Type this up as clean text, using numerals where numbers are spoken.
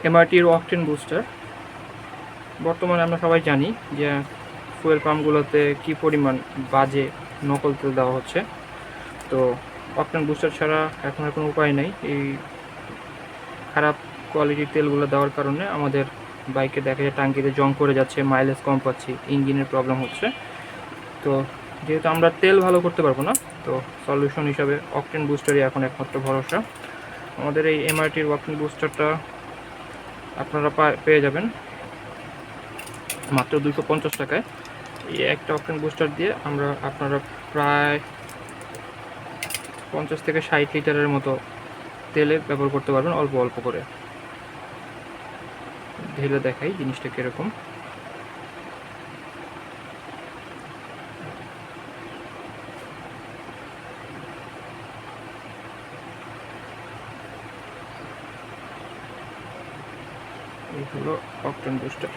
এমআরটির octane booster. বর্তমানে আমরা সবাই জানি যে ফুয়েল পাম্পগুলোতে কী পরিমাণ বাজে নকল তেল দেওয়া হচ্ছে। তো অকটেন বুস্টার ছাড়া এখন আর কোনো উপায় নেই। এই খারাপ কোয়ালিটির তেলগুলো দেওয়ার কারণে আমাদের বাইকে দেখা যায় টাঙ্কিতে জং করে যাচ্ছে, মাইলেজ কম পাচ্ছি, ইঞ্জিনের প্রবলেম হচ্ছে। তো যেহেতু আমরা তেল ভালো করতে পারবো না, তো সলিউশন হিসাবে অকটেন বুস্টারই এখন একমাত্র ভরসা। আমাদের এই এমআরটির অকটেন বুস্টারটা আপনারা পেয়ে যাবেন মাত্র 250 টাকায়। এই একটা অকটেন বুস্টার দিয়ে আপনারা প্রায় 50 থেকে 60 লিটারের মতো তেলে ব্যবহার করতে পারবেন অল্প অল্প করে। ঢেলে দেখাই জিনিসটা কীরকম। এই হলো অকটেন বুস্টার।